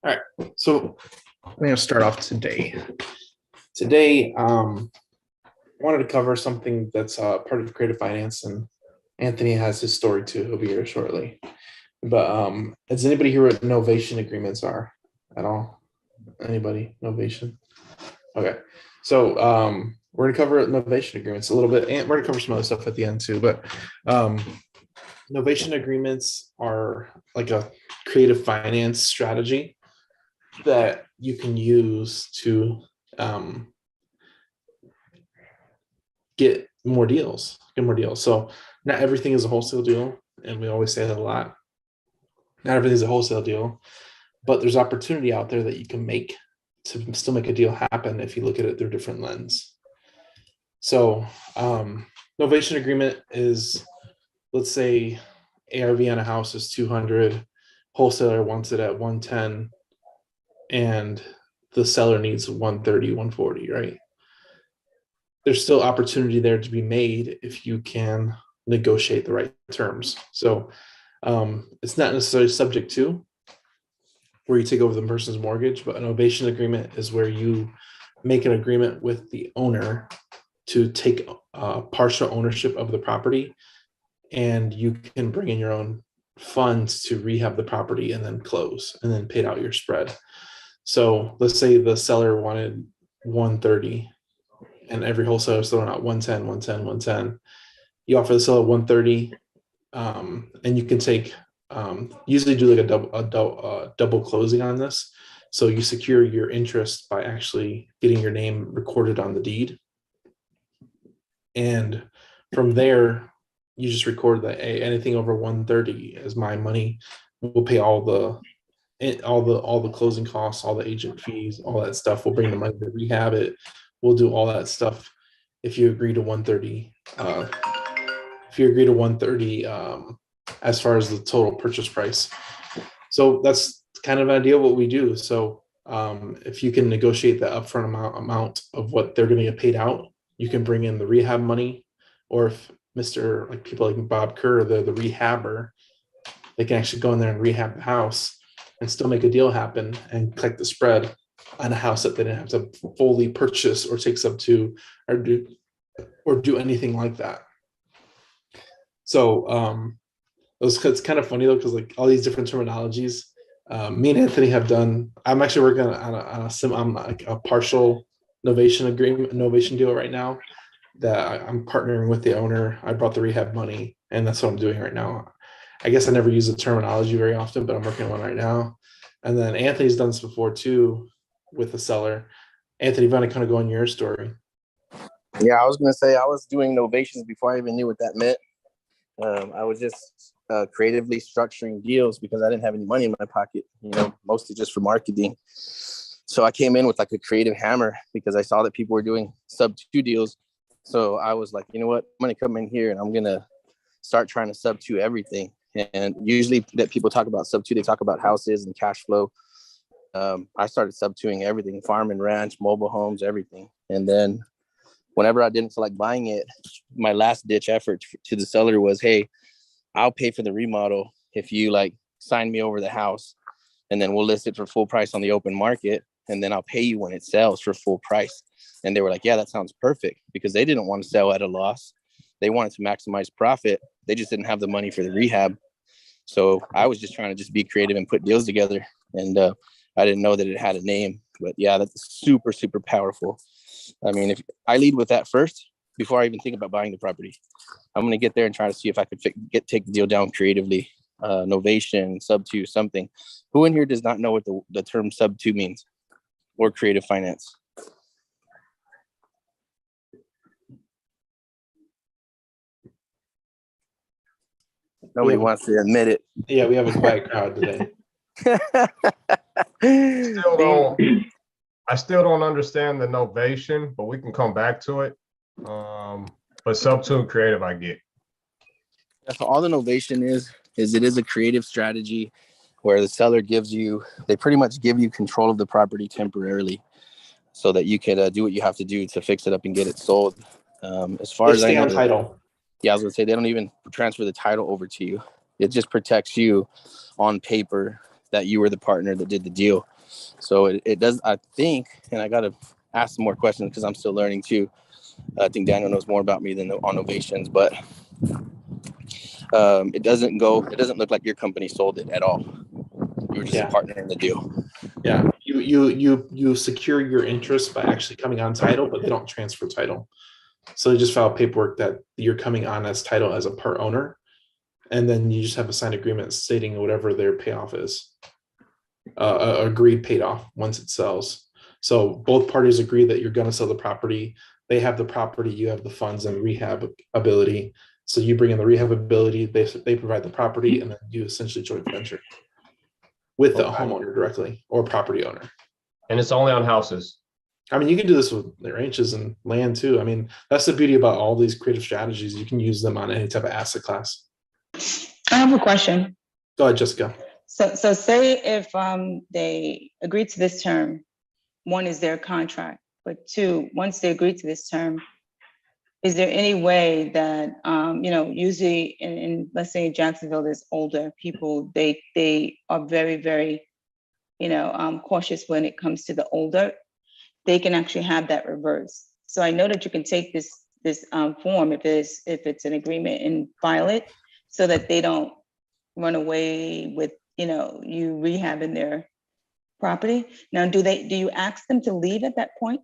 All right. So I'm going to start off today. Today, I wanted to cover something that's part of creative finance, and Anthony has his story too. He'll be here shortly. But does anybody hear what novation agreements are at all? Anybody? Novation? Okay. So we're going to cover novation agreements a little bit, and we're going to cover some other stuff at the end too. But novation agreements are like a creative finance strategy that you can use to get more deals. So not everything is a wholesale deal, and we always say that a lot. Not everything is a wholesale deal, but there's opportunity out there that you can make to still make a deal happen if you look at it through a different lens. So novation agreement is, let's say ARV on a house is 200, wholesaler wants it at 110, and the seller needs 130, 140, right? There's still opportunity there to be made if you can negotiate the right terms. So it's not necessarily subject to where you take over the person's mortgage, but an novation agreement is where you make an agreement with the owner to take partial ownership of the property, and you can bring in your own funds to rehab the property and then close and then pay out your spread. So let's say the seller wanted 130 and every wholesaler is throwing out 110, 110, 110. You offer the seller 130, and you can take usually do like a double closing on this. So you secure your interest by actually getting your name recorded on the deed. And from there, you just record that anything over 130 is my money. We'll pay all the closing costs, all the agent fees, all that stuff. We'll bring the money to rehab it. We'll do all that stuff if you agree to 130. If you agree to 130 as far as the total purchase price. So that's kind of an idea of what we do. So if you can negotiate the upfront amount of what they're going to get paid out, you can bring in the rehab money. Or if people like Bob Kerr, they're the rehabber, they can actually go in there and rehab the house and still make a deal happen and collect the spread on a house that they didn't have to fully purchase or take sub to or do anything like that. So it's kind of funny though, because like all these different terminologies, me and Anthony have done. I'm actually working on like a partial novation deal right now that I'm partnering with the owner. I brought the rehab money, and that's what I'm doing right now. I guess I never use the terminology very often, but I'm working on one right now. And then Anthony's done this before too with the seller. Anthony, you want to kind of go on your story? Yeah, I was going to say I was doing novations before I even knew what that meant. I was just creatively structuring deals because I didn't have any money in my pocket, mostly just for marketing. So I came in with like a creative hammer because I saw that people were doing sub 2 deals. So I was like, you know what, I'm going to come in here and I'm going to start trying to sub 2 everything. And usually that people talk about sub 2, they talk about houses and cash flow. I started sub 2ing everything, farm and ranch, mobile homes, everything. And then whenever I didn't feel like buying it, my last ditch effort to the seller was, hey, I'll pay for the remodel if you like sign me over the house, and then we'll list it for full price on the open market. And then I'll pay you when it sells for full price. And they were like, yeah, that sounds perfect, because they didn't want to sell at a loss. They wanted to maximize profit. They just didn't have the money for the rehab. So I was just trying to just be creative and put deals together. And I didn't know that it had a name, but yeah, that's super, super powerful. I mean, if I lead with that first, before I even think about buying the property, I'm going to get there and try to see if I could take the deal down creatively. Novation, sub 2, something. Who in here does not know what the term sub 2 means, or creative finance? Nobody wants to admit it. Yeah, we have a quiet crowd today. I still don't understand the novation, but we can come back to it. But sub 2 creative, I get. So all the novation is it is a creative strategy where the seller they pretty much give you control of the property temporarily so that you can do what you have to do to fix it up and get it sold. As far as I know, title. Yeah, I was going to say, they don't even transfer the title over to you. It just protects you on paper that you were the partner that did the deal. So it does, I think, and I got to ask some more questions because I'm still learning too. I think Daniel knows more about me than on novations, but it doesn't look like your company sold it at all. You were just a partner in the deal. Yeah, you secure your interest by actually coming on title, but they don't transfer title. So they just file paperwork that you're coming on as title as a part owner, and then you just have a signed agreement stating whatever their payoff is, agreed paid off once it sells. So both parties agree that you're going to sell the property. They have the property, you have the funds and rehab ability. So you bring in the rehab ability, they provide the property, and then you essentially joint venture with the homeowner directly or property owner. And it's only on houses. I mean, you can do this with ranches and land too. I mean, that's the beauty about all these creative strategies. You can use them on any type of asset class. I have a question. Go ahead, Jessica. So say if they agree to this term, one is their contract, but two, once they agree to this term, is there any way that, usually in let's say Jacksonville, there's older people, they are very, very, cautious when it comes to the older, they can actually have that reverse. So I know that you can take this form if it's an agreement and file it so that they don't run away with, you rehabbing their property. Now, do you ask them to leave at that point?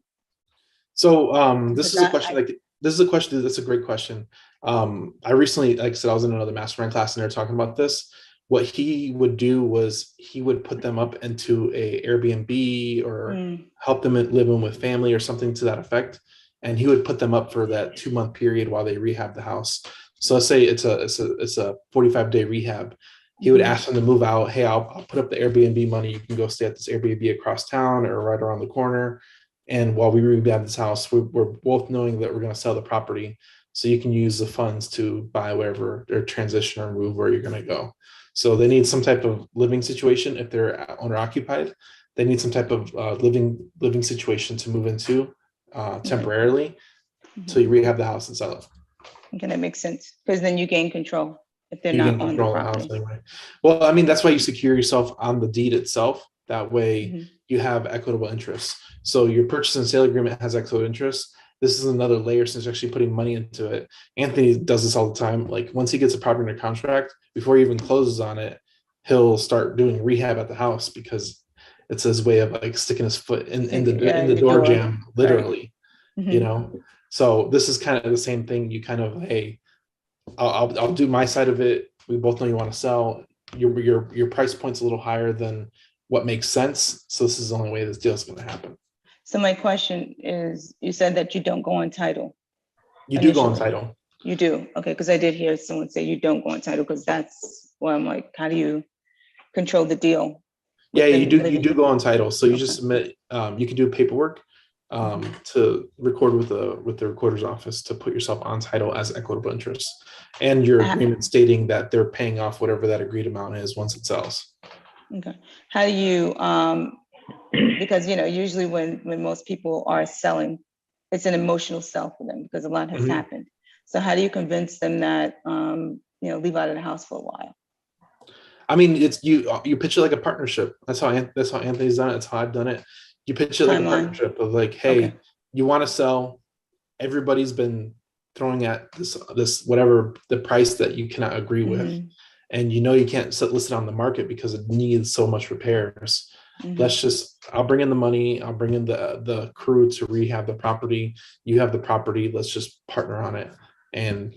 So this is a question. That's a great question. I recently, like I said, I was in another mastermind class and they're talking about this. What he would do was he would put them up into a Airbnb or help them live in with family or something to that effect. And he would put them up for that 2-month period while they rehab the house. So let's say it's a 45-day rehab. He would ask them to move out. Hey, I'll put up the Airbnb money. You can go stay at this Airbnb across town or right around the corner. And while we rehab this house, we're both knowing that we're going to sell the property. So you can use the funds to buy wherever or transition or move where you're going to go. So they need some type of living situation. If they're owner occupied, they need some type of living situation to move into temporarily till you rehab the house and sell it. Okay, that makes sense. Because then you gain control if they're not on the property. Anyway. Well, I mean, that's why you secure yourself on the deed itself. That way you have equitable interest. So your purchase and sale agreement has equitable interest. This is another layer since you're actually putting money into it. Anthony does this all the time. Like once he gets a property under contract, before he even closes on it, he'll start doing rehab at the house because it's his way of like sticking his foot in the door jam, literally, right. So this is kind of the same thing. You kind of, hey, I'll do my side of it. We both know you want to sell. Your price point's a little higher than what makes sense. So this is the only way this deal is going to happen. So my question is, you said that you don't go on title. You do go on title. You do? Okay, because I did hear someone say you don't go on title because that's where I'm like, how do you control the deal? Yeah, you do go on title. So you just submit, you can do paperwork to record with the recorder's office to put yourself on title as equitable interest and your agreement stating that they're paying off whatever that agreed amount is once it sells. Okay. How do you, because, usually when most people are selling, it's an emotional sell for them because a lot has happened. So how do you convince them that, leave out of the house for a while? I mean, it's you pitch it like a partnership. That's how Anthony's done it. That's how I've done it. You pitch it like a partnership of like, hey, you want to sell. Everybody's been throwing at this whatever the price that you cannot agree with. And you can't list it on the market because it needs so much repairs. I'll bring in the money. I'll bring in the crew to rehab the property. You have the property. Let's just partner on it. And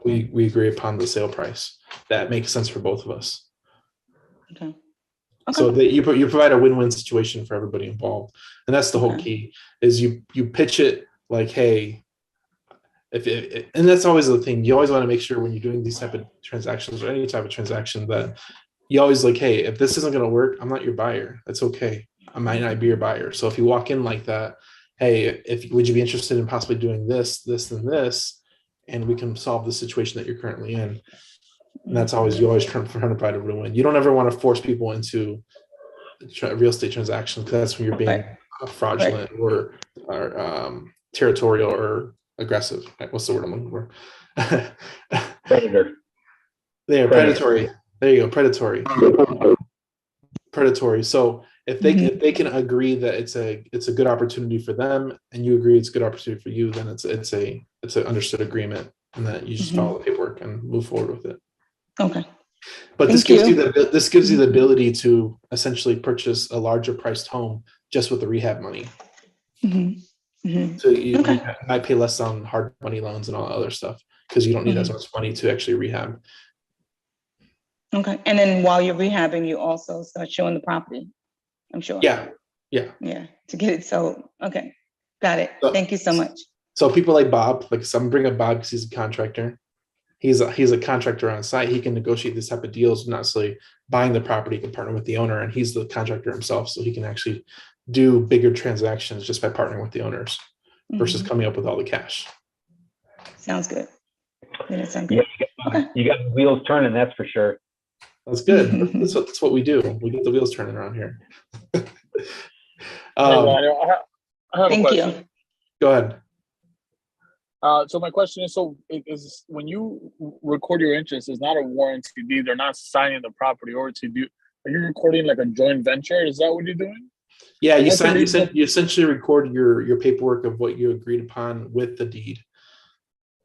we agree upon the sale price. That makes sense for both of us. Okay. So that you provide a win-win situation for everybody involved. And that's the whole key is you pitch it like, hey, and that's always the thing. You always want to make sure when you're doing these type of transactions or any type of transaction that you always like, hey, if this isn't going to work, I'm not your buyer. That's okay. I might not be your buyer. So if you walk in like that, hey, would you be interested in possibly doing this, and this, and we can solve the situation that you're currently in. And that's always, you always try to provide a win. You don't ever want to force people into a real estate transaction because that's when you're being fraudulent or territorial or aggressive. What's the word I'm looking for? Predator. Predatory. There you go. Predatory. So If they can agree that it's a good opportunity for them, and you agree it's a good opportunity for you, then it's an understood agreement, and that you just follow the paperwork and move forward with it. Okay. But Thank you. this gives you the ability to essentially purchase a larger priced home just with the rehab money. So you Okay. might pay less on hard money loans and all that other stuff because you don't need as much money to actually rehab. Okay. And then while you're rehabbing, you also start showing the property, I'm sure. Yeah. To get it sold. Okay. Got it. So- Thank you so much. So people like Bob, like some bring up Bob because he's a contractor. He's a contractor on site. He can negotiate this type of deals, not necessarily buying the property. He can partner with the owner, and he's the contractor himself, so he can actually do bigger transactions just by partnering with the owners versus coming up with all the cash. Sounds good. Yeah, sounds good. You got the wheels turning, that's for sure. That's good. That's what we do. We get the wheels turning around here. I have a Thank question. you. Go ahead. So my question is, so is when you record your interest, it's not a warranty deed. They're not signing the property over to do. Are you recording like a joint venture? Is that what you're doing? Yeah, you essentially record your paperwork of what you agreed upon with the deed.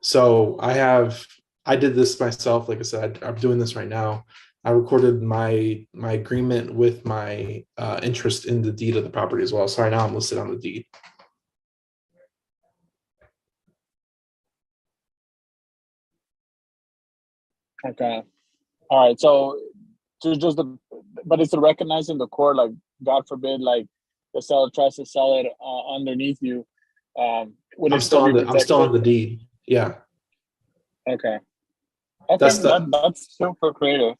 So I did this myself. Like I said, I'm doing this right now. I recorded my agreement with my interest in the deed of the property as well. So right now I'm listed on the deed. Okay. All right. So but it's recognized in the court, like God forbid, like the seller tries to sell it underneath you. Would I'm it still on the protected? deed. Yeah. Okay. That's That's super creative.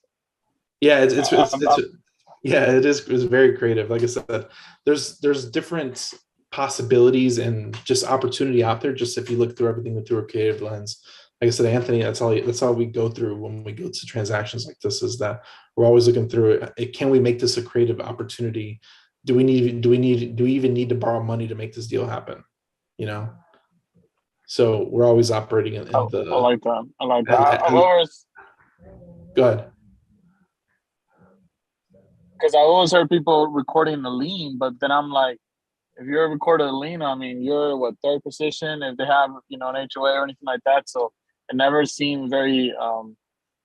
Yeah, it's very creative. Like I said, there's different possibilities and just opportunity out there. Just if you look through everything through a creative lens, like I said, Anthony, that's all we go through when we go to transactions like this, is that we're always looking through it. Can we make this a creative opportunity? Do we even need to borrow money to make this deal happen? You know, so we're always operating in the. I like that. I like that. I've always. Go ahead. Because I always heard people recording the lien, but then I'm like, if you're recording a lien, I mean, you're third position if they have, an HOA or anything like that. So it never seemed very,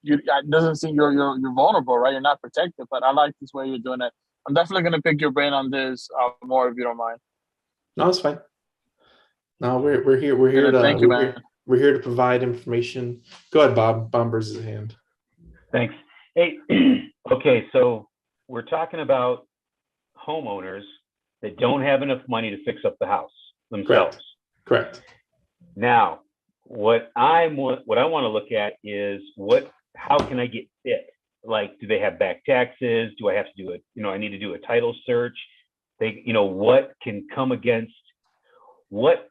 it doesn't seem you're vulnerable, right? You're not protected, but I like this way you're doing it. I'm definitely going to pick your brain on this more if you don't mind. No, it's fine. No, we're here. We're here Thank you, man. We're here to provide information. Go ahead, Bob. Bob raises his hand. Thanks. Hey, okay, so we're talking about homeowners that don't have enough money to fix up the house themselves. Correct. Now, what I want to look at is how can I get fit? Like, do they have back taxes? Do I have to do it? I need to do a title search. What can come against, what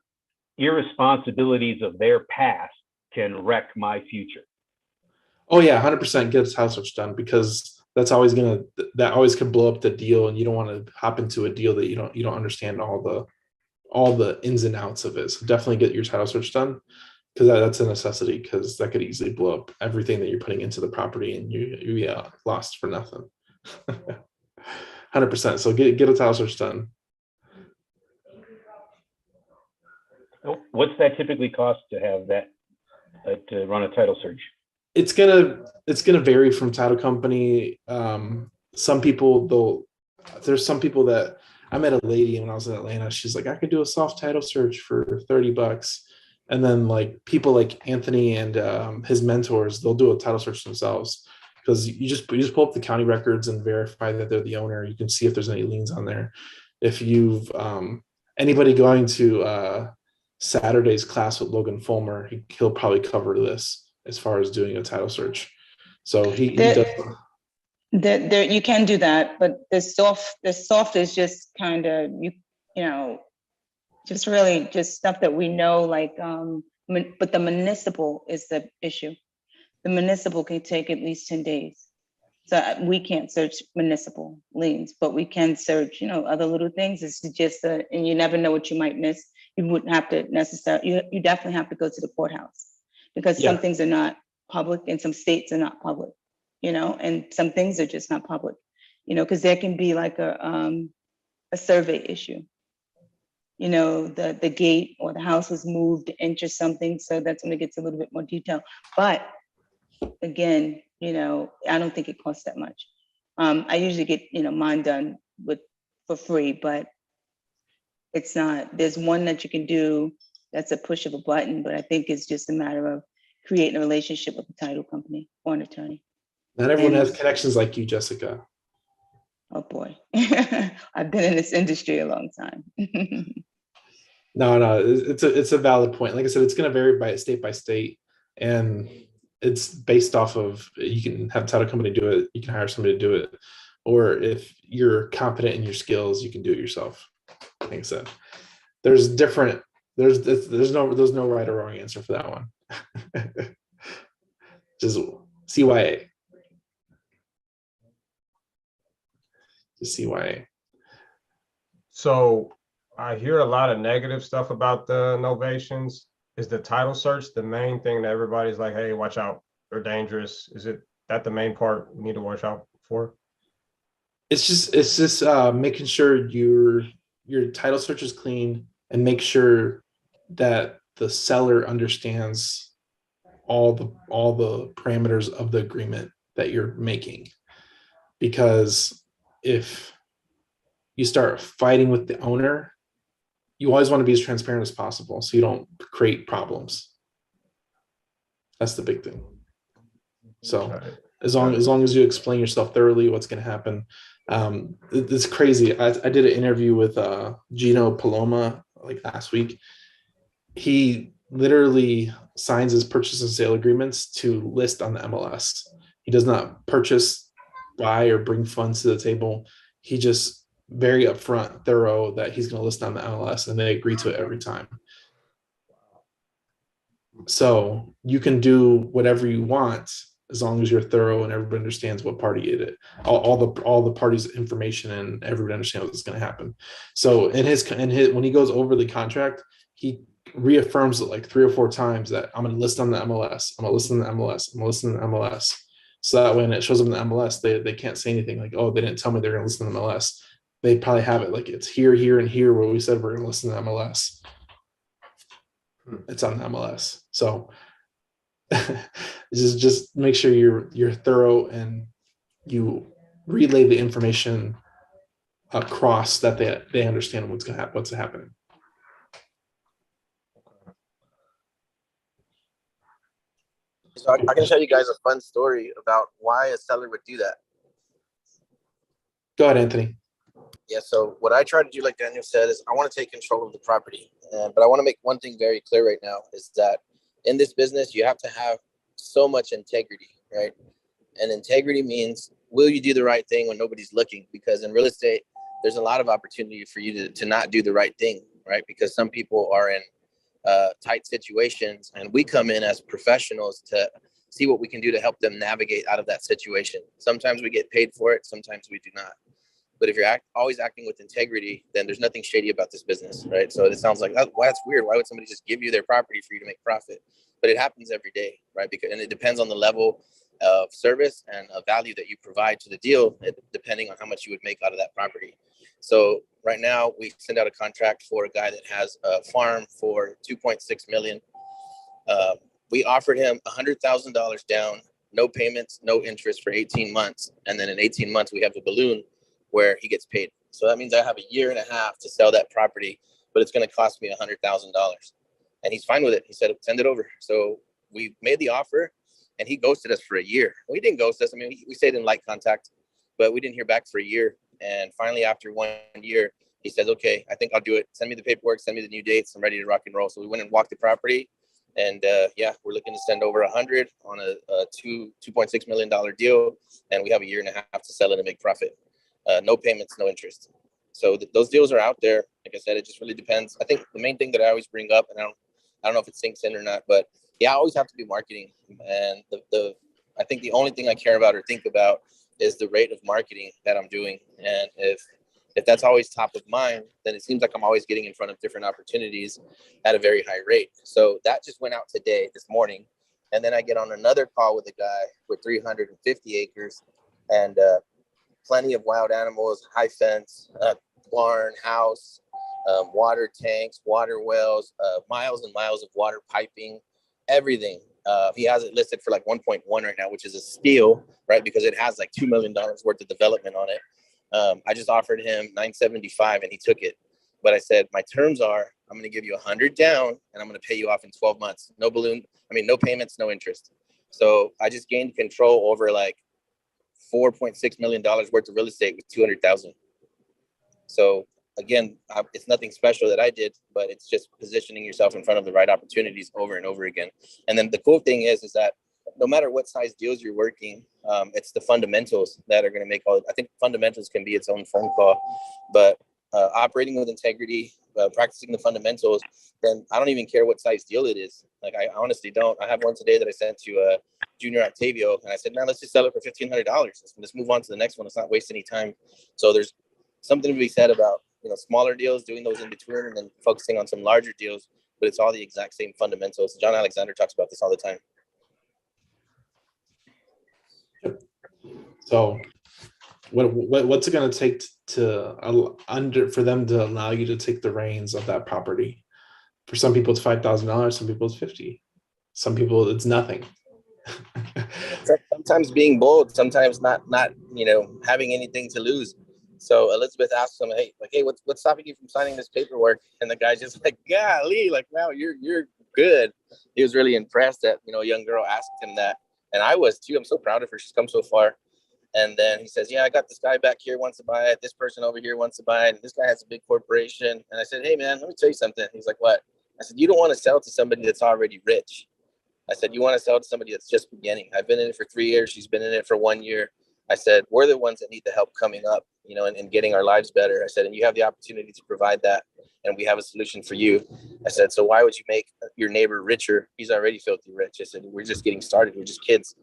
irresponsibilities of their past can wreck my future? Oh yeah, 100% get this house search done, because that always can blow up the deal, and you don't want to hop into a deal that you don't understand all the ins and outs of it. So definitely get your title search done, because that's a necessity, because that could easily blow up everything that you're putting into the property, and you lost for nothing. 100%. So get a title search done. What's that typically cost to have that to run a title search? It's gonna vary from title company. Some people there's some people that I met a lady when I was in Atlanta. She's like, I could do a soft title search for $30. And then like people like Anthony and his mentors, they'll do a title search themselves, because you just pull up the county records and verify that they're the owner. You can see if there's any liens on there. If you've anybody going to Saturday's class with Logan Fulmer, he'll probably cover this as far as doing a title search. So he does. There you can do that, but the soft is just kind of just really just stuff that we know, like but the municipal is the issue. The municipal can take at least 10 days. So we can't search municipal liens, but we can search, other little things. It's just and you never know what you might miss. You wouldn't have to necessarily, you definitely have to go to the courthouse, because some things are not public and some states are not public, and some things are just not public. because there can be like a survey issue. The gate or the house was moved to enter something. So that's when it gets a little bit more detailed. But again, I don't think it costs that much. I usually get, mine done for free, but it's not. There's one that you can do that's a push of a button, but I think it's just a matter of creating a relationship with the title company or an attorney. Not everyone has connections like you, Jessica. Oh boy, I've been in this industry a long time. No, it's a valid point. Like I said, it's going to vary by state, and it's based off of, you can have a title company do it, you can hire somebody to do it, or if you're competent in your skills, you can do it yourself. Like I said, there's no right or wrong answer for that one. Just CYA. Just CYA. So I hear a lot of negative stuff about the novations. Is the title search the main thing that everybody's like, hey, watch out, they're dangerous? Is that the main part we need to watch out for? It's just making sure your title search is clean, and make sure that the seller understands all the parameters of the agreement that you're making. Because if you start fighting with the owner, you always want to be as transparent as possible so you don't create problems. That's the big thing. So as long as you explain yourself thoroughly, what's going to happen. It's crazy. I did an interview with Gino Paloma like last week. He literally signs his purchase and sale agreements to list on the MLS. He does not purchase, buy, or bring funds to the table. He just very upfront, thorough that he's going to list on the MLS, and they agree to it every time. So you can do whatever you want as long as you're thorough and everybody understands what party it is, all the parties' information, and everybody understands what's going to happen. So in his when he goes over the contract, he reaffirms it like 3 or 4 times that I'm going to list on the MLS. I'm going to list on the MLS. I'm going to list on the MLS. So that when it shows up in the MLS, they can't say anything like, oh, they didn't tell me they're going to list on the MLS. They probably have it like it's here, here, and here where we said we're going to list on the MLS. It's on the MLS. So just make sure you're thorough and you relay the information across that they understand what's happening. So I can tell you guys a fun story about why a seller would do that. Go ahead, Anthony. Yeah, so what I try to do, like Daniel said, is I want to take control of the property. But I want to make one thing very clear right now, is that in this business, you have to have so much integrity, right? And integrity means, will you do the right thing when nobody's looking? Because in real estate, there's a lot of opportunity for you to not do the right thing, right? Because some people are in tight situations, and we come in as professionals to see what we can do to help them navigate out of that situation. Sometimes we get paid for it, sometimes we do not. But if you're always acting with integrity, then there's nothing shady about this business, right? So it sounds like, oh, well, that's weird. Why would somebody just give you their property for you to make profit? But it happens every day, right? And it depends on the level of service and of value that you provide to the deal, depending on how much you would make out of that property. So right now, we send out a contract for a guy that has a farm for $2.6 million. We offered him $100,000 down, no payments, no interest for 18 months. And then in 18 months, we have a balloon where he gets paid. So that means I have a year and a half to sell that property, but it's going to cost me $100,000. And he's fine with it. He said, send it over. So we made the offer, and he ghosted us for a year. We didn't ghost us. I mean, we stayed in light contact, but we didn't hear back for a year. And finally, after 1 year, he says, okay, I think I'll do it. Send me the paperwork, send me the new dates. I'm ready to rock and roll. So we went and walked the property. And yeah, we're looking to send over 100 on a $2.6 million deal. And we have a year and a half to sell it and make profit. No payments, no interest. So those deals are out there. Like I said, it just really depends. I think the main thing that I always bring up, and I don't know if it sinks in or not, but yeah, I always have to be marketing. And I think the only thing I care about or think about is the rate of marketing that I'm doing. And if that's always top of mind, then it seems like I'm always getting in front of different opportunities at a very high rate. So that just went out this morning. And then I get on another call with a guy with 350 acres. And plenty of wild animals, high fence, barn, house, water tanks, water wells, miles and miles of water piping, everything. He has it listed for like 1.1 right now, which is a steal, right? Because it has like $2 million worth of development on it. I just offered him 975 and he took it. But I said, my terms are, I'm going to give you 100 down and I'm going to pay you off in 12 months. No balloon. I mean, no payments, no interest. So I just gained control over like $4.6 million worth of real estate with 200,000. So again, it's nothing special that I did, but it's just positioning yourself in front of the right opportunities over and over again. And then the cool thing is that no matter what size deals you're working, it's the fundamentals that are going to make all. I think fundamentals can be its own phone call, but operating with integrity, practicing the fundamentals, then I don't even care what size deal it is. Like, I honestly don't. I have one today that I sent to Junior Octavio, and I said, man, let's just sell it for $1,500. Let's move on to the next one. Let's not waste any time. So there's something to be said about, smaller deals, doing those in between, and then focusing on some larger deals, but it's all the exact same fundamentals. John Alexander talks about this all the time. So what's it going to take for them to allow you to take the reins of that property? For some people, it's $5,000. Some people, it's $50,000. Some people, it's nothing. Sometimes being bold, sometimes not having anything to lose. So Elizabeth asked him, hey, what's stopping you from signing this paperwork? And the guy's just like, golly, like, wow, you're good. He was really impressed that, a young girl asked him that. And I was too. I'm so proud of her. She's come so far. And then he says, yeah, I got this guy back here wants to buy it. This person over here wants to buy it. And this guy has a big corporation. And I said, hey, man, let me tell you something. He's like, what? I said, you don't want to sell to somebody that's already rich. I said, you want to sell to somebody that's just beginning. I've been in it for 3 years. She's been in it for 1 year. I said, we're the ones that need the help coming up, and getting our lives better. I said, and you have the opportunity to provide that. And we have a solution for you. I said, so why would you make your neighbor richer? He's already filthy rich. I said, we're just getting started. We're just kids.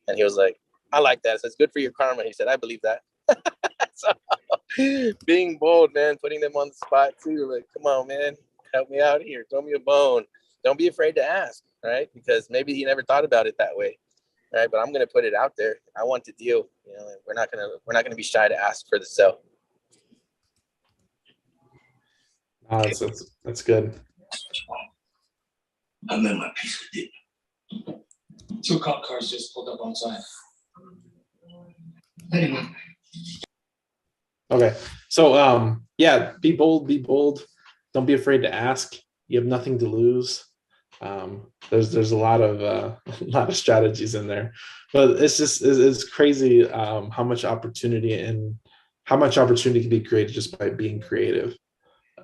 And he was like, I like that. I said, it's good for your karma. He said, I believe that. So being bold, man, putting them on the spot too. Like, come on, man, help me out here. Throw me a bone. Don't be afraid to ask, right? Because maybe he never thought about it that way. Right, but I'm gonna put it out there. I want to deal. We're not gonna be shy to ask for the sell. That's good. I met my piece of dick. 2 cop cars just pulled up on side. Anyway. Okay, so yeah, be bold. Don't be afraid to ask. You have nothing to lose. There's a lot of strategies in there, but it's crazy how much opportunity can be created just by being creative.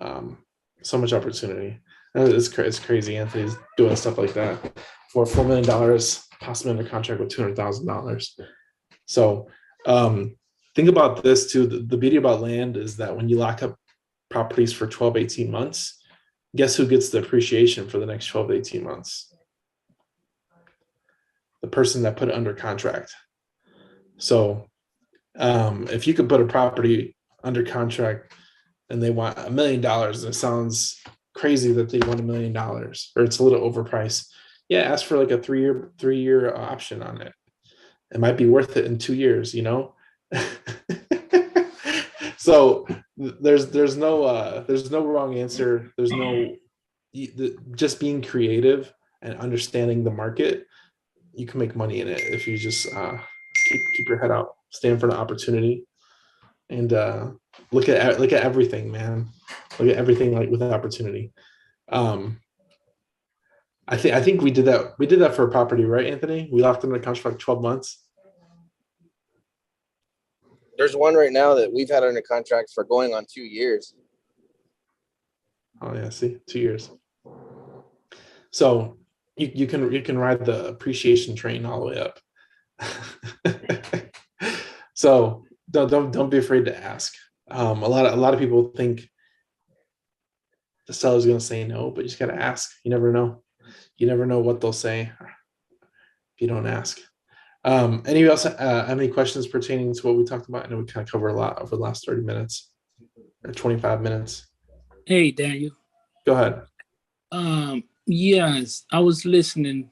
So much opportunity. It's crazy. Anthony's doing stuff like that for $4 million, possibly under contract with $200,000. So think about this too. The beauty about land is that when you lock up properties for 12, 18 months, guess who gets the appreciation for the next 12 to 18 months? The person that put it under contract. So if you could put a property under contract and they want $1 million, and it sounds crazy that they want $1 million, or it's a little overpriced. Yeah, ask for like a three-year option on it. It might be worth it in 2 years, So there's no wrong answer. There's no, just being creative and understanding the market. You can make money in it if you just keep your head out, stand for the opportunity, and look at everything, man. Look at everything like with opportunity. I think we did that. We did that for a property, right, Anthony? We locked them in a contract for like 12 months. There's one right now that we've had under contract for going on 2 years. Oh yeah, see, 2 years. So you can ride the appreciation train all the way up. So don't be afraid to ask. A lot of people think the seller's going to say no, but you just got to ask. You never know. You never know what they'll say if you don't ask. Anybody else have any questions pertaining to what we talked about? I know we kind of covered a lot over the last 30 minutes or 25 minutes. Hey, Daniel. Go ahead. Yes, I was listening,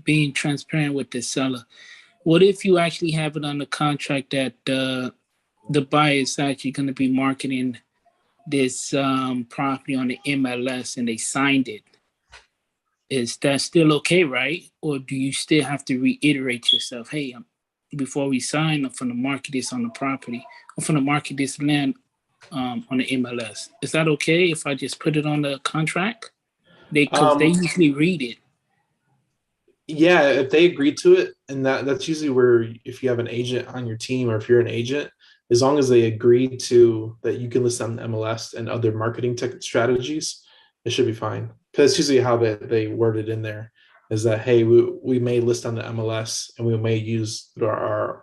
being transparent with the seller. What if you actually have it under contract that the buyer is actually going to be marketing this property on the MLS and they signed it, is that still okay, right? Or do you still have to reiterate yourself, hey, before we sign, I'm going to market this on the property, I'm going to market this land on the MLS. Is that okay if I just put it on the contract? Because they usually read it. Yeah, if they agree to it, and that's usually where, if you have an agent on your team or if you're an agent, as long as they agree to that you can list on the MLS and other marketing tech strategies, it should be fine. Because usually how they word it in there is that, hey, we may list on the MLS and we may use our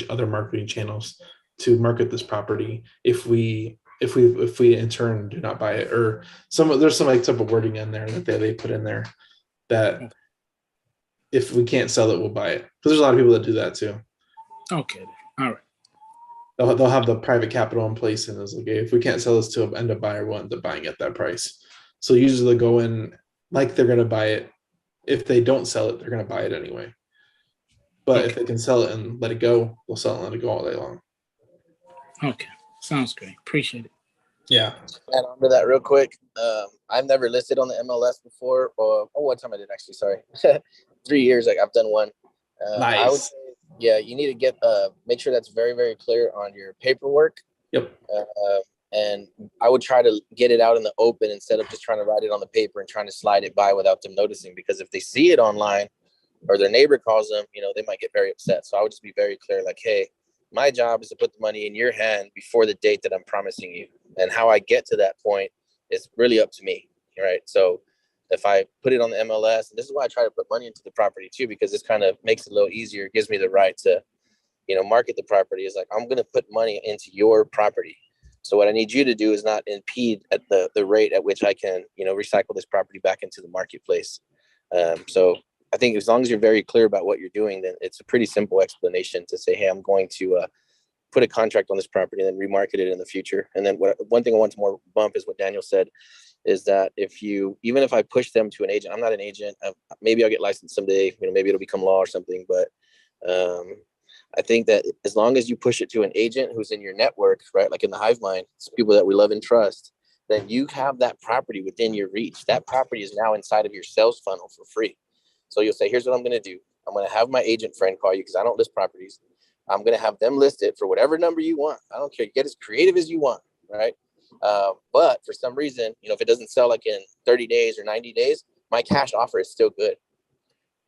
other marketing channels to market this property if we in turn do not buy it, or there's some like type of wording in there that they put in there that if we can't sell it, we'll buy it. Because there's a lot of people that do that too. Okay, all right. They'll have the private capital in place, and it's like, okay, if we can't sell this to an end up buyer, we'll end up buying at that price. So usually they'll go in like they're going to buy it. If they don't sell it, they're going to buy it anyway. But if they can sell it and let it go, they'll sell it and let it go all day long. Okay, sounds great. Appreciate it. Yeah. Add on to that real quick. I've never listed on the MLS before, or one time I did actually. Sorry, 3 years. Like I've done one. Nice. I would say, yeah, you need to get make sure that's very, very clear on your paperwork. Yep. And I would try to get it out in the open instead of just trying to write it on the paper and trying to slide it by without them noticing. Because if they see it online, or their neighbor calls them, they might get very upset. So I would just be very clear, like, hey, my job is to put the money in your hand before the date that I'm promising you. And how I get to that point is really up to me, right? So if I put it on the MLS, and this is why I try to put money into the property too, because this kind of makes it a little easier, gives me the right to, market the property. Is like, I'm going to put money into your property. So what I need you to do is not impede at the rate at which I can, recycle this property back into the marketplace. So I think as long as you're very clear about what you're doing, then it's a pretty simple explanation to say, hey, I'm going to put a contract on this property and then remarket it in the future. And then one thing I want to more bump is what Daniel said, is that even if I push them to an agent, I'm not an agent, maybe I'll get licensed someday, maybe it'll become law or something. But I think that as long as you push it to an agent who's in your network, right? Like in the hive mind, it's people that we love and trust, then you have that property within your reach. That property is now inside of your sales funnel for free. So you'll say, here's what I'm going to do. I'm going to have my agent friend call you, because I don't list properties. I'm going to have them list it for whatever number you want. I don't care. Get as creative as you want, right? But for some reason, if it doesn't sell like in 30 days or 90 days, my cash offer is still good,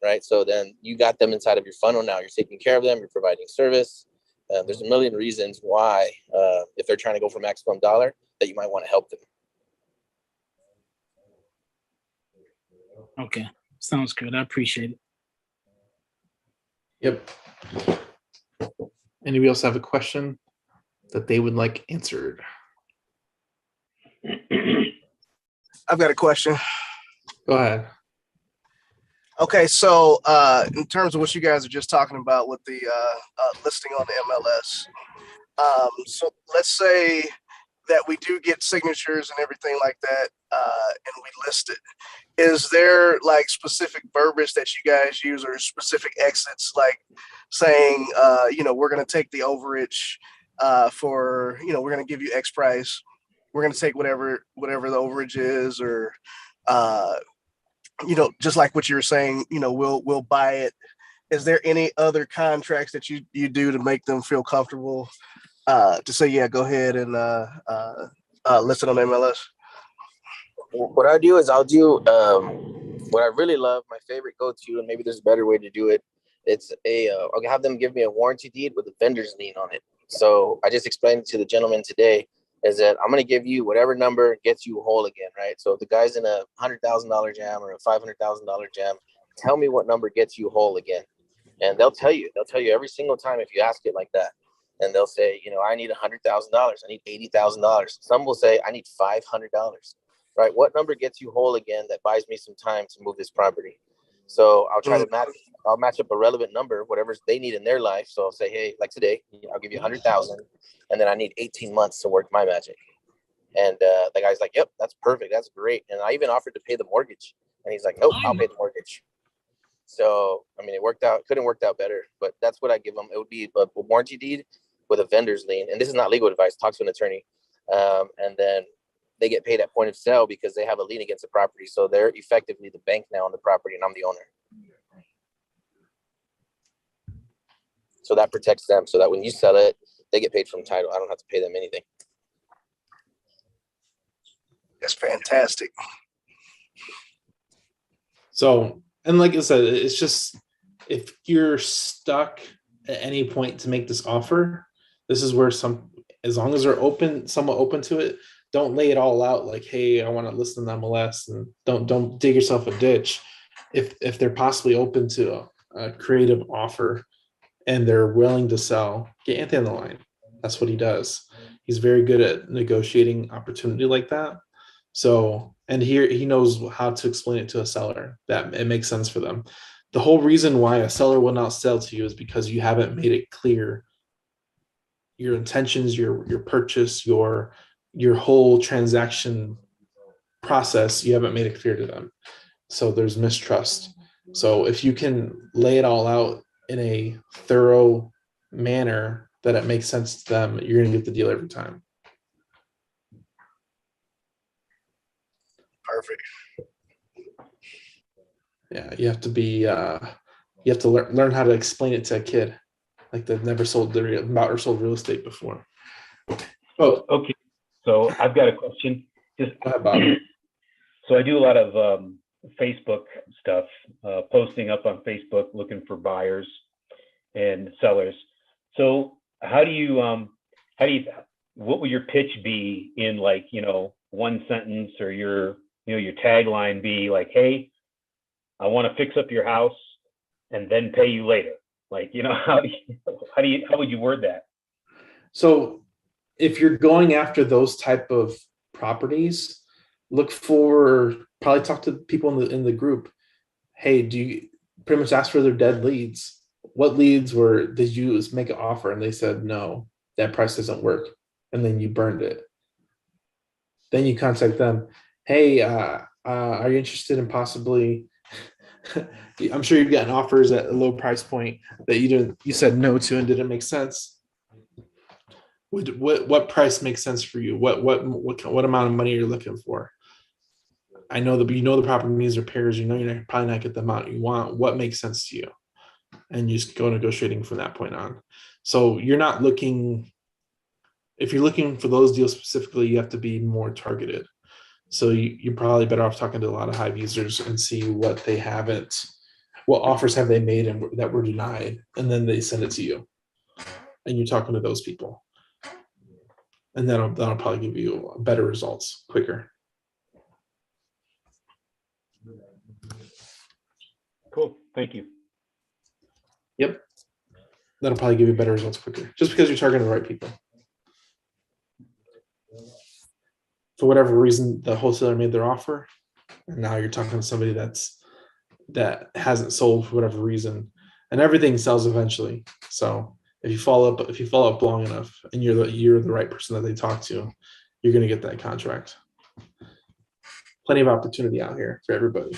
right? So then you got them inside of your funnel now. You're taking care of them. You're providing service. There's a million reasons why, if they're trying to go for maximum dollar, that you might want to help them. Okay, sounds good. I appreciate it. Yep. Anybody else have a question that they would like answered? I've got a question. Go ahead. Okay, so in terms of what you guys are just talking about with the listing on the MLS, so let's say that we do get signatures and everything like that, and we list it. Is there like specific verbiage that you guys use, or specific exits, like saying, we're going to take the overage for, we're going to give you X price. We're going to take whatever the overage is, or, just like what you were saying, we'll buy it. Is there any other contracts that you do to make them feel comfortable to say, yeah, go ahead and list it on the MLS? What I do is I'll do what I really love, my favorite go-to, and maybe there's a better way to do it. It's I'll have them give me a warranty deed with a vendor's lien on it. So I just explained to the gentleman today is that I'm going to give you whatever number gets you whole again, right? So if the guy's in a $100,000 jam or a $500,000 jam, tell me what number gets you whole again. And they'll tell you every single time if you ask it like that. And they'll say, I need $100,000. I need $80,000. Some will say, I need $500. Right? What number gets you whole again that buys me some time to move this property? So I'll try to match up a relevant number, whatever they need in their life. So I'll say, hey, like today, I'll give you 100,000, and then I need 18 months to work my magic. And the guy's like, yep, that's perfect. That's great. And I even offered to pay the mortgage. And he's like, nope, I'll pay the mortgage. So, it worked out, couldn't work out better, but that's what I give them. It would be a warranty deed with a vendor's lien, and this is not legal advice, talk to an attorney, and then they get paid at point of sale because they have a lien against the property. So they're effectively the bank now on the property, and I'm the owner. So that protects them, so that when you sell it, they get paid from title. I don't have to pay them anything. That's fantastic. So, and like I said, it's just, if you're stuck at any point to make this offer, this is where as long as they're somewhat open to it, don't lay it all out like, hey, I want to list on MLS, and don't dig yourself a ditch. If they're possibly open to a creative offer and they're willing to sell, get Anthony on the line. That's what he does. He's very good at negotiating opportunity like that. So, and here he knows how to explain it to a seller that it makes sense for them. The whole reason why a seller will not sell to you is because you haven't made it clear your intentions, your purchase, your whole transaction process. You haven't made it clear to them. So there's mistrust. So if you can lay it all out in a thorough manner that it makes sense to them, you're going to get the deal every time. Perfect. Yeah, you have to be you have to learn how to explain it to a kid like they've never bought or sold real estate before. Oh, Okay, so I've got a question. Just go ahead, Bob. so I do a lot of Facebook stuff, posting up on Facebook, looking for buyers and sellers. So what would your pitch be in, like, one sentence, or your tagline be like, hey, I want to fix up your house and then pay you later. Like, how would you word that? So if you're going after those type of properties, probably talk to people in the group. Hey, do you pretty much ask for their dead leads? What leads did you make an offer and they said no, that price doesn't work, and then you burned it? Then you contact them. Hey, are you interested in possibly? I'm sure you've gotten offers at a low price point that you said no to and didn't make sense. What price makes sense for you? What amount of money you're looking for? I know that the property needs repairs. You're probably not get the amount you want. What makes sense to you? And you just go negotiating from that point on. So you're not looking. If you're looking for those deals specifically, you have to be more targeted. So you're probably better off talking to a lot of Hive users and see what offers have they made and that were denied, and then they send it to you, and you're talking to those people, and that'll probably give you better results quicker. Cool, thank you. Yep, that'll probably give you better results quicker, just because you're targeting the right people. For whatever reason, the wholesaler made their offer, and now you're talking to somebody that hasn't sold for whatever reason, and everything sells eventually. So if you follow up long enough, and you're the right person that they talk to, you're going to get that contract. Plenty of opportunity out here for everybody.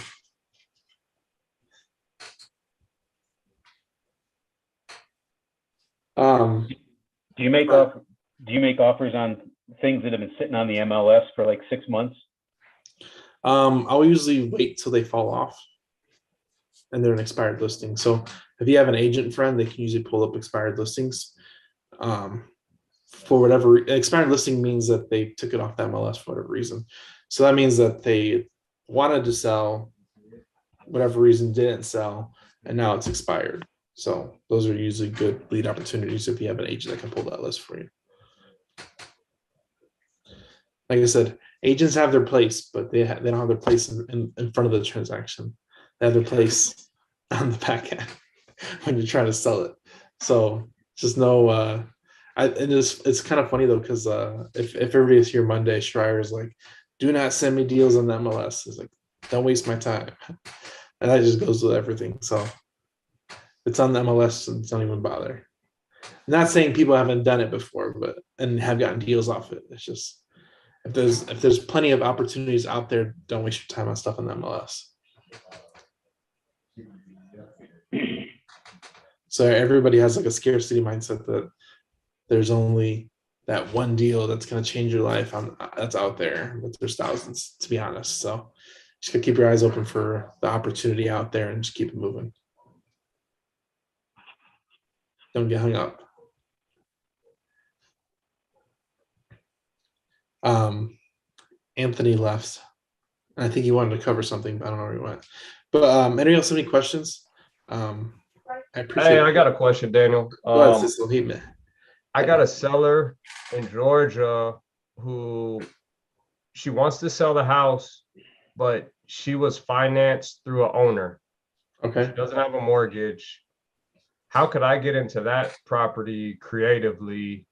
Do you make offers on things that have been sitting on the MLS for like 6 months? I'll usually wait till they fall off and they're an expired listing. So if you have an agent friend, they can usually pull up expired listings. For whatever expired listing means that they took it off the MLS for whatever reason. So that means that they wanted to sell, whatever reason didn't sell, and now it's expired. So those are usually good lead opportunities if you have an agent that can pull that list for you. Like I said, agents have their place, but they don't have their place in front of the transaction. They have their place on the back end when you're trying to sell it. So just know, it's kind of funny though, because if everybody's here Monday, Schreier's like, do not send me deals on the MLS. It's like, don't waste my time. And that just goes with everything. So it's on the MLS, and don't even bother. I'm not saying people haven't done it before, and have gotten deals off it. It's just, if there's plenty of opportunities out there, don't waste your time on stuff on the MLS. So everybody has like a scarcity mindset that there's only that one deal that's going to change your life that's out there, but there's thousands, to be honest. So just gotta keep your eyes open for the opportunity out there and just keep it moving. Don't get hung up. Anthony left. I think he wanted to cover something, but I don't know where he went. But anybody else have any questions? I appreciate Hey, it. I got a question, Daniel. Go ahead, Cecil. Hit me. I got a seller in Georgia who she wants to sell the house, but she was financed through an owner. Okay. She doesn't have a mortgage. How could I get into that property creatively?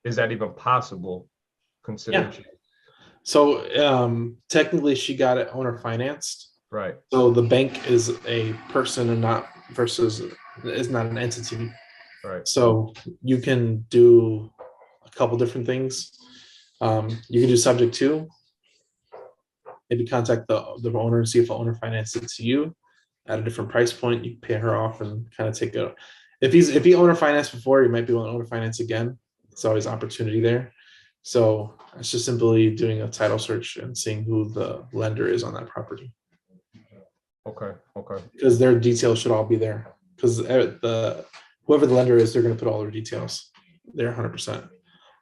Is that even possible? Considering Yeah. So technically she got it owner financed. Right. So the bank is a person and not versus is not an entity. Right. So you can do a couple different things. You can do subject to. Maybe contact the owner and see if the owner finances it to you at a different price point. You can pay her off and kind of take a. If he owner financed before, you might be willing to owner finance again. It's always opportunity there. So it's just simply doing a title search and seeing who the lender is on that property. Okay. Okay. Because their details should all be there. Because whoever the lender is, they're going to put all their details there 100%.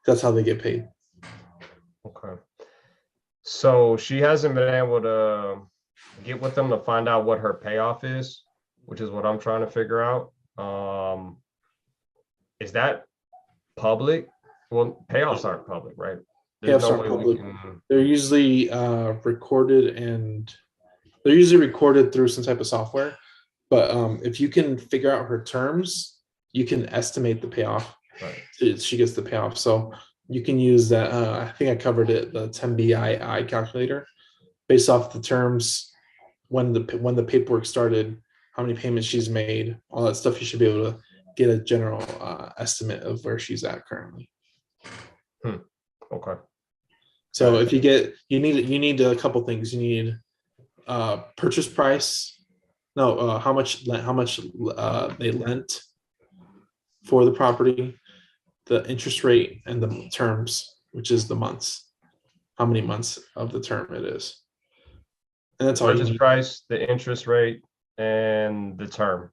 That's how they get paid. Okay. So she hasn't been able to get with them to find out what her payoff is, which is what I'm trying to figure out. Is that public? Well, payoffs aren't public, right? There's Payoffs no aren't way public. we can. They're usually recorded, and they're usually recorded through some type of software. But if you can figure out her terms, you can estimate the payoff. Right. She gets the payoff. So you can use that. I think I covered it, the 10BII calculator, based off the terms, when the paperwork started, how many payments she's made, all that stuff. You should be able to get a general estimate of where she's at currently. Okay. So if you need a couple things. You need purchase price. No, how much they lent for the property, the interest rate, and the terms, which is the months, how many months of the term it is. And that's all you Purchase need. price, the interest rate, and the term,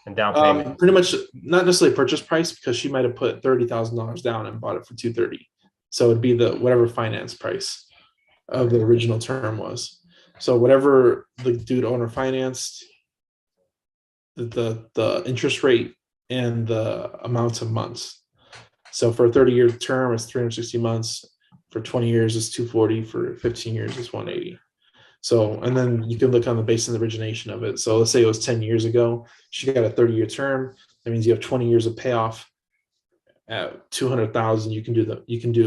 and down payment. Pretty much not necessarily purchase price, because she might have put $30,000 down and bought it for $230,000. So it'd be the whatever finance price of the original term was. So whatever the dude owner financed, the interest rate and the amount of months. So for a 30-year term, it's 360 months. For 20 years, it's 240. For 15 years, it's 180. So, and then you can look on the basis of the origination of it. So let's say it was 10 years ago. She got a 30-year term. That means you have 20 years of payoff at 200,000. You can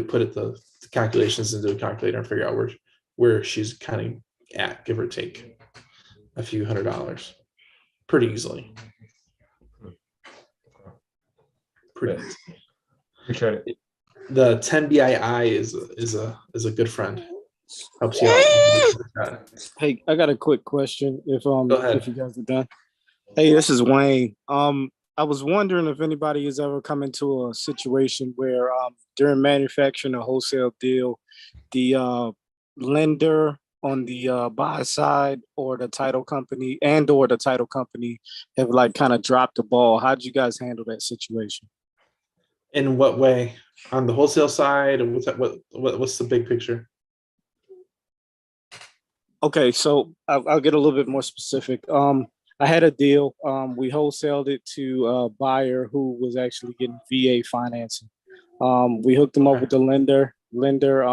put the calculations into a calculator and figure out where she's kind of at, give or take a few $100s, pretty easily. Pretty easy. Appreciate it. The 10BII is a good friend. Helps you out. Hey, I got a quick question. Go ahead. If you guys are done. Hey, this is Wayne. I was wondering if anybody has ever come into a situation where during manufacturing a wholesale deal, the lender on the buy side or the title company have like kind of dropped the ball. How'd you guys handle that situation? In what way? On the wholesale side, and what's the big picture? Okay, so I'll get a little bit more specific. I had a deal. We wholesaled it to a buyer who was actually getting VA financing. We hooked him up with the lender. Lender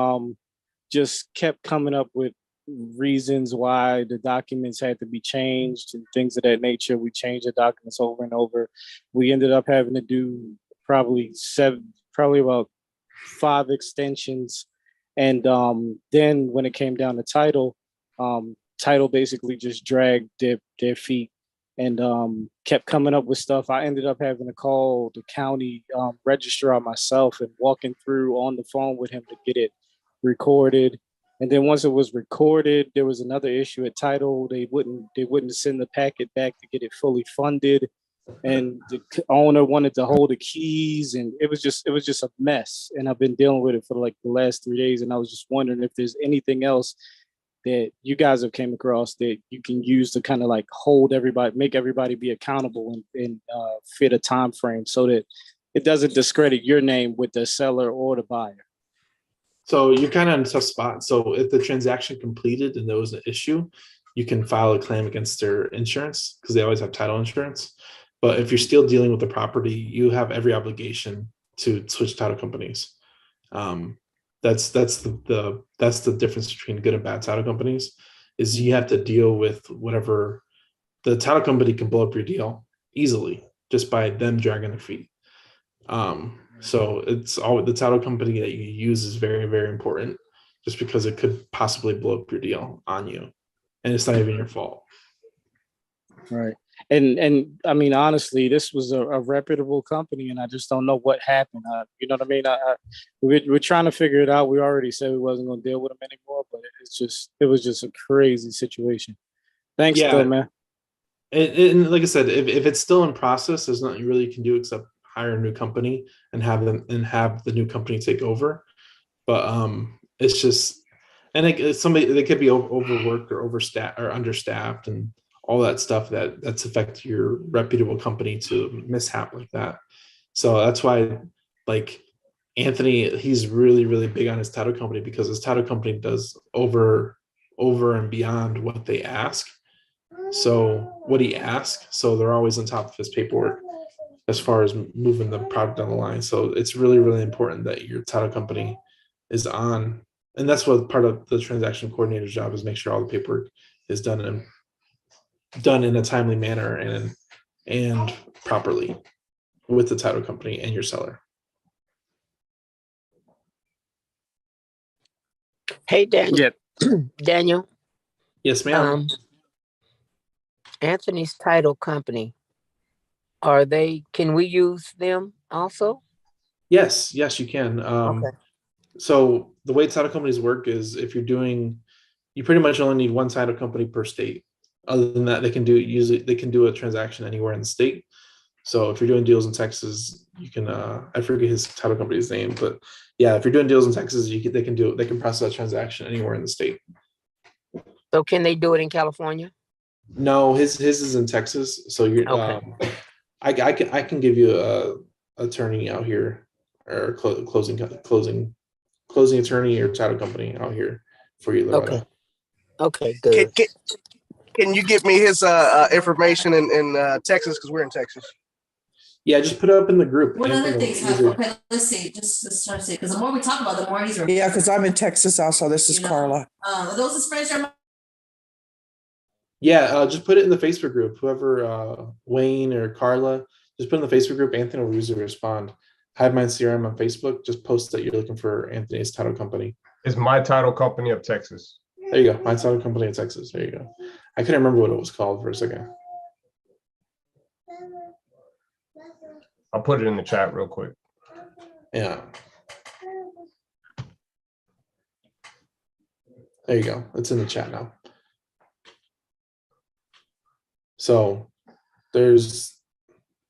just kept coming up with reasons why the documents had to be changed and things of that nature. We changed the documents over and over. We ended up having to do probably about 5 extensions. And then when it came down to title, title basically just dragged their feet and kept coming up with stuff. I ended up having to call the county registrar myself and walking through on the phone with him to get it recorded. And then once it was recorded, there was another issue at title. They wouldn't send the packet back to get it fully funded. and the owner wanted to hold the keys, and it was just a mess. And I've been dealing with it for like the last 3 days, and I was just wondering if there's anything else that you guys have came across that you can use to kind of like hold everybody, make everybody be accountable, and fit a time frame so that it doesn't discredit your name with the seller or the buyer. So you're kind of in a tough spot. So if the transaction completed and there was an issue, you can file a claim against their insurance because they always have title insurance. But if you're still dealing with the property, you have every obligation to switch title companies. That's the difference between good and bad title companies, is you have to deal with whatever. The title company can blow up your deal easily just by them dragging their feet. So it's all the title company that you use is very, very important, just because it could possibly blow up your deal on you, and it's not even your fault. Right. And I mean, honestly, this was a reputable company, and I just don't know what happened. You know what I mean? We're trying to figure it out. We already said we wasn't going to deal with them anymore, but it was just a crazy situation. Thanks, though, man. And like I said, if it's still in process, there's nothing you really can do except hire a new company and have the new company take over. But it's just, and they could be overworked or overstaffed or understaffed and all that stuff that's affected your reputable company to mishap like that. So that's why, like, Anthony, he's really, really big on his title company, because his title company does over and beyond what they ask. So what he asks, so they're always on top of his paperwork as far as moving the product down the line. So it's really, really important that your title company is on, and that's what part of the transaction coordinator's job is, make sure all the paperwork is done in a timely manner and properly with the title company and your seller. Hey, Daniel. Yeah. Daniel. Yes, ma'am. Anthony's title company, can we use them also? Yes, you can. Okay. So the way title companies work is, if you're doing, you pretty much only need one title company per state. Other than that, they can do a transaction anywhere in the state. So if you're doing deals in Texas, you can, I forget his title company's name, but yeah, if you're doing deals in Texas, they can process a transaction anywhere in the state. So can they do it in California? No, his is in Texas. So you're, Okay. I can give you a attorney out here, or closing attorney or title company out here for you, Loretta. Okay, good. Can you give me his information in Texas, because we're in Texas? Yeah, just put it up in the group. What other things have, okay, let's see, just trying to see, because the more we talk about it, the more he's. Yeah, because I'm in Texas also. This is Carla. Are those his friends? Yeah, just put it in the Facebook group. Whoever, Wayne or Carla, just put in the Facebook group. Anthony will usually respond. Hive Mind CRM on Facebook. Just post that you're looking for Anthony's title company. It's My Title Company of Texas. There you go. My title company of Texas. There you go. I couldn't remember what it was called for a second. I'll put it in the chat real quick. Yeah. There you go. It's in the chat now. So there's,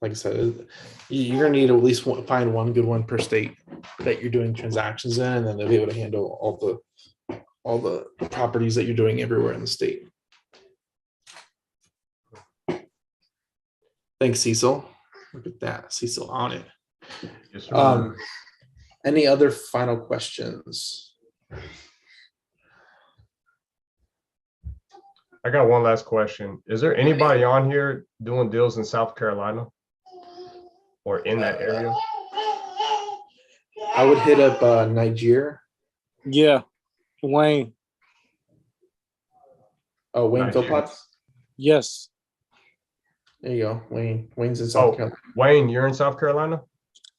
like I said, you're gonna need to at least find one good one per state that you're doing transactions in, and then they'll be able to handle all the properties that you're doing everywhere in the state. Thanks, Cecil. Look at that, Cecil on it. Yes, sir. Any other final questions? I got one last question. Is there anybody on here doing deals in South Carolina or in that area? I would hit up Nigeria. Yeah, Wayne. Oh, Wayne Nigeria. Philpotts? Yes. There you go. Wayne's in South Carolina. Wayne, you're in South Carolina?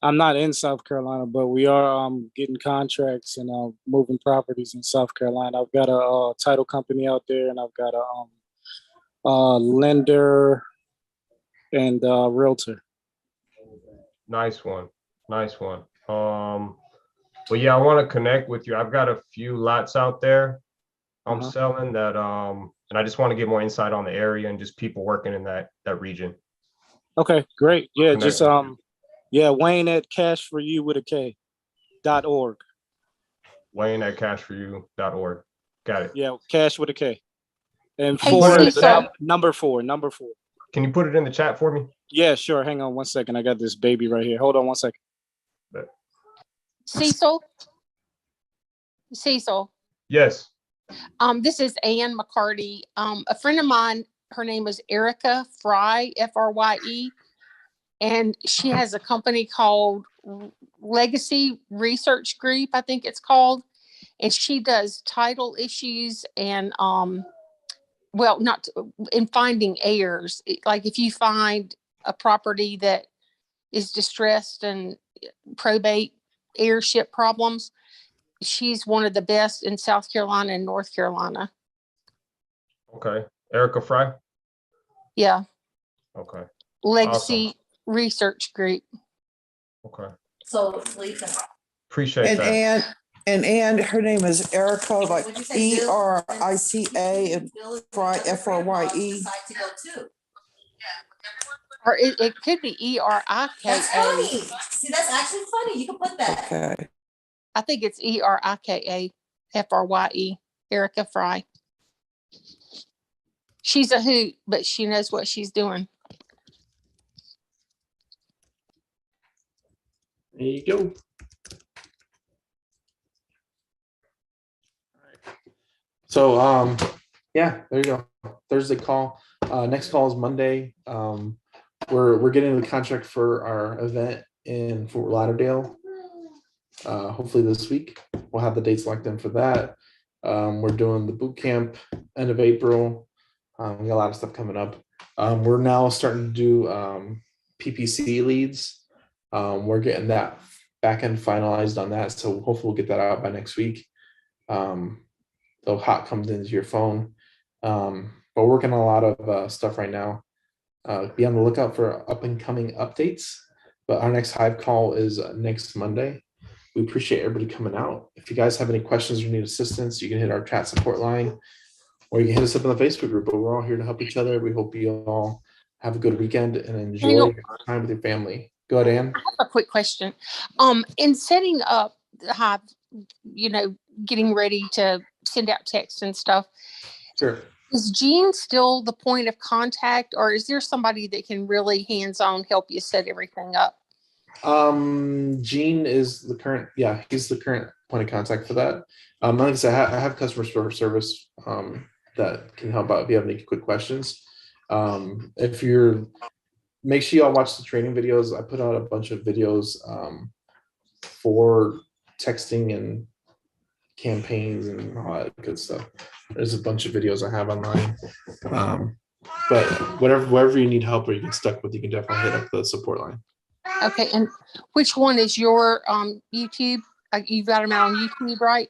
I'm not in South Carolina, but we are getting contracts and moving properties in South Carolina. I've got a title company out there, and I've got a lender and realtor. Nice one. Nice one. Well, yeah, I want to connect with you. I've got a few lots out there I'm selling that, and I just want to get more insight on the area and just people working in that region. Okay, great. Yeah, Connect. just yeah, Wayne at cashforyou.org. Wayne at cashforyou.org. Got it. Yeah, cash with a K. And Can you four put it in is the chat? number four. Can you put it in the chat for me? Yeah, sure. Hang on one second. I got this baby right here. Hold on one second. Cecil, Yes. this is Ann McCarty. A friend of mine, her name is Erica Fry, Frye, and she has a company called Legacy Research Group, I think it's called, and she does title issues and well, not in finding heirs. Like if you find a property that is distressed and probate heirship problems, she's one of the best in South Carolina and North Carolina. Okay. Erica Fry. Yeah. Okay. Legacy Awesome. Research Group. Okay. So Lisa. Appreciate that. And her name is Erica, like What'd you say, Bill? ERICA and Fry FRYE. Decide to go too. Or it could be That's funny. ERIKA. See, that's actually funny. You can put that. Okay. I think it's ERIKA FRYE. Erica Fry. She's a hoot, but she knows what she's doing. There you go. So yeah, there you go. Thursday call. Next call is Monday. We're getting the contract for our event in Fort Lauderdale. Hopefully this week. We'll have the dates locked in for that. We're doing the boot camp end of April. We got a lot of stuff coming up. We're now starting to do PPC leads. We're getting that back end finalized on that. So hopefully we'll get that out by next week. The hot comes into your phone. But we're working on a lot of stuff right now. Be on the lookout for up and coming updates. But our next Hive call is next Monday. We appreciate everybody coming out. If you guys have any questions or need assistance, you can hit our chat support line, or you can hit us up in the Facebook group. But we're all here to help each other. We hope you all have a good weekend and enjoy your time with your family. Go ahead, Ann. I have a quick question. In setting up the Hive, getting ready to send out texts and stuff. Sure. Is Gene still the point of contact, or is there somebody that can really hands-on help you set everything up? Gene is the current, he's the current point of contact for that. Like I said, I have customer service that can help out if you have any quick questions. Make sure you all watch the training videos. I put out a bunch of videos for texting and campaigns and all that good stuff. There's a bunch of videos I have online. But wherever you need help or you get stuck with, you can definitely hit up the support line. Okay, and which one is your YouTube? You've got them out on YouTube, right?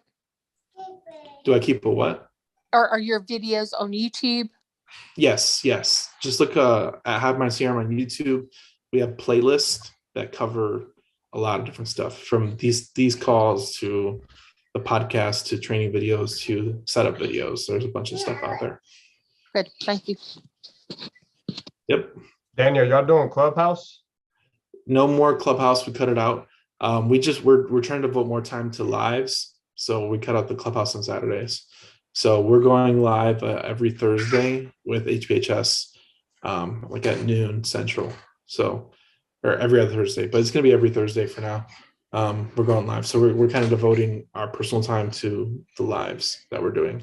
Do I keep a what? Or are your videos on YouTube? Yes. Just look at Have My CRM on YouTube. We have playlists that cover a lot of different stuff, from these calls to the podcast to training videos to setup videos. There's a bunch of stuff out there. Good, thank you. Yep. Daniel, y'all doing Clubhouse? No more Clubhouse. We cut it out. We're trying to devote more time to lives, so we cut out the Clubhouse on Saturdays. So we're going live every Thursday with HPHS, like at noon Central. So, or every other Thursday, but it's going to be every Thursday for now. We're going live, so we're kind of devoting our personal time to the lives that we're doing.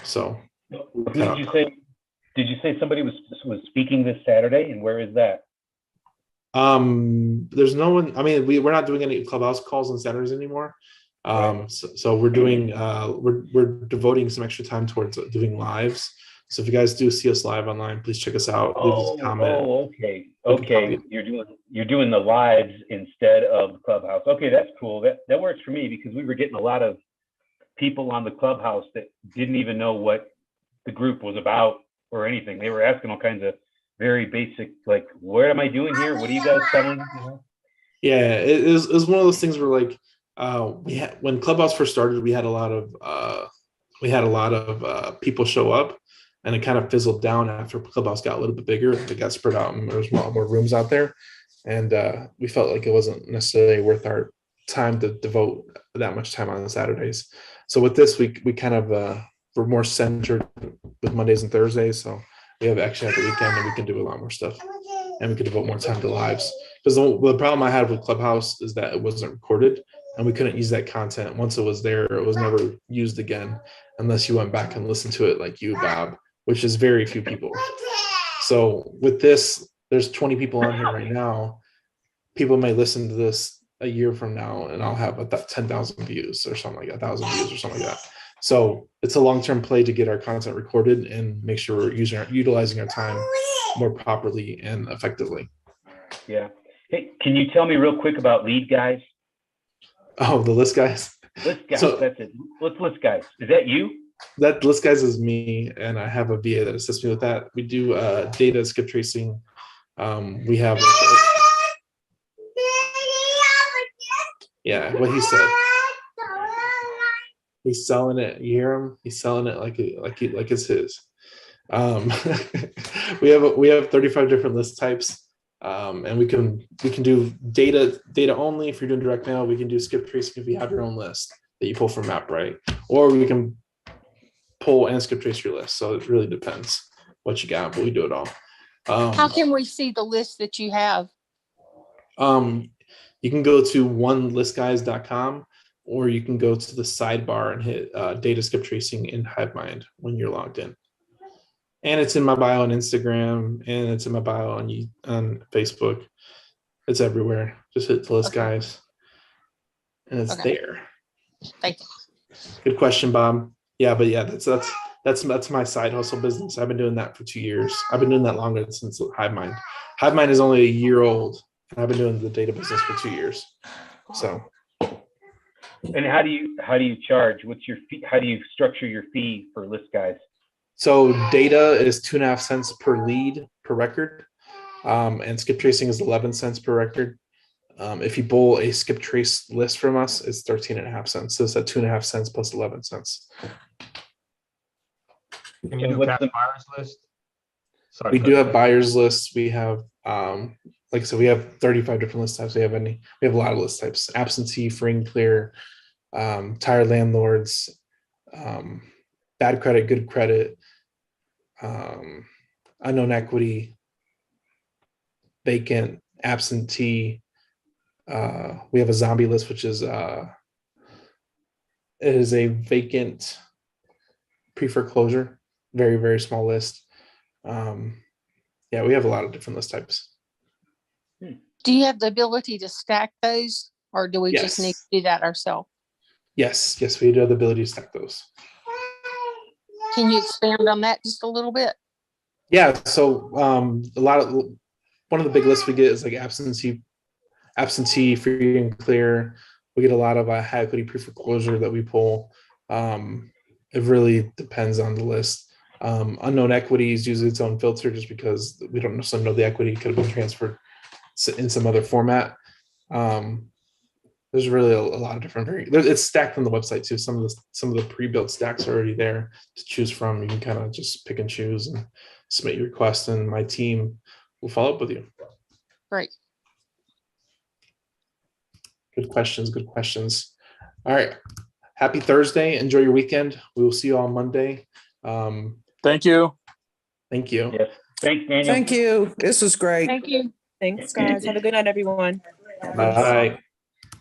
So, who did you say? Did you say somebody was speaking this Saturday, and where is that? There's no one. I mean, we're not doing any Clubhouse calls on Saturdays anymore. So we're doing we're devoting some extra time towards doing lives. So if you guys do see us live online, please check us out. Leave us a comment. Okay. You're doing the lives instead of the Clubhouse. Okay, that's cool. That works for me, because we were getting a lot of people on the Clubhouse that didn't even know what the group was about or anything. They were asking all kinds of very basic, like, what am I doing here? What are you guys selling? Yeah, it was one of those things where, like, when Clubhouse first started, we had a lot of people show up, and it kind of fizzled down after Clubhouse got a little bit bigger. It got spread out, and there was more rooms out there, and we felt like it wasn't necessarily worth our time to devote that much time on Saturdays. So with this, we kind of we're more centered with Mondays and Thursdays. So we have action at the weekend, and we can do a lot more stuff, and we can devote more time to lives. Because the problem I had with Clubhouse is that it wasn't recorded, and we couldn't use that content. Once it was there, it was never used again unless you went back and listened to it like you, Bob, which is very few people. So with this, there's 20 people on here right now. People may listen to this a year from now, and I'll have 10,000 views or something like 1,000 views or something like that. So it's a long-term play to get our content recorded and make sure we're utilizing our time more properly and effectively. Yeah. Hey, can you tell me real quick about lead guys? Oh, the list guys. List guys. So, that's it. What's list guys? Is that you? That list guys is me, and I have a VA that assists me with that. We do data skip tracing. We have yeah, what he said. He's selling it. You hear him? He's selling it like it's his. We have 35 different list types, and we can do data only. If you're doing direct mail, we can do skip tracing if you have your own list that you pull from MapRight, or we can pull and skip trace your list. So it really depends what you got, but we do it all. How can we see the list that you have? You can go to onelistguys.com, or you can go to the sidebar and hit data skip tracing in HiveMind when you're logged in. And it's in my bio on Instagram, and it's in my bio on Facebook. It's everywhere. Just hit the list guys, and it's there. Thank you. Good question, Bob. Yeah, but yeah, that's my side hustle business. I've been doing that for 2 years. I've been doing that longer since HiveMind. HiveMind is only a year old, and I've been doing the data business for 2 years. So. And how do you charge? What's your fee? How do you structure your fee for list guys? So data is 2.5 cents per lead per record, and skip tracing is 11 cents per record. If you pull a skip trace list from us, it's 13.5 cents. So it's at 2.5 cents plus 11 cents. Can you do buyers list? Sorry, we do have buyers lists. We have, like I said, we have 35 different list types. We have a lot of list types: absentee, free and clear, tired landlords, bad credit, good credit, unknown equity, vacant, absentee. We have a zombie list, which is it is a vacant pre-foreclosure, very, very small list. Yeah, we have a lot of different list types. Do you have the ability to stack those, or do we just need to do that ourselves? Yes, we do have the ability to stack those. Can you expand on that just a little bit? Yeah, so one of the big lists we get is like absentee, free and clear. We get a lot of high equity pre-foreclosure that we pull. It really depends on the list. Unknown equities uses its own filter just because we don't necessarily know the equity could have been transferred in some other format. There's really a lot of different it's stacked on the website too. Some of the pre-built stacks are already there to choose from. You can kind of just pick and choose and submit your request, and my team will follow up with you. Great. Good questions. All right. Happy Thursday. Enjoy your weekend. We will see you on Monday. Thank you. Thank you. Yes. Thanks, Daniel. Thank you. This was great. Thank you. Thanks, guys. Have a good night, everyone. Bye.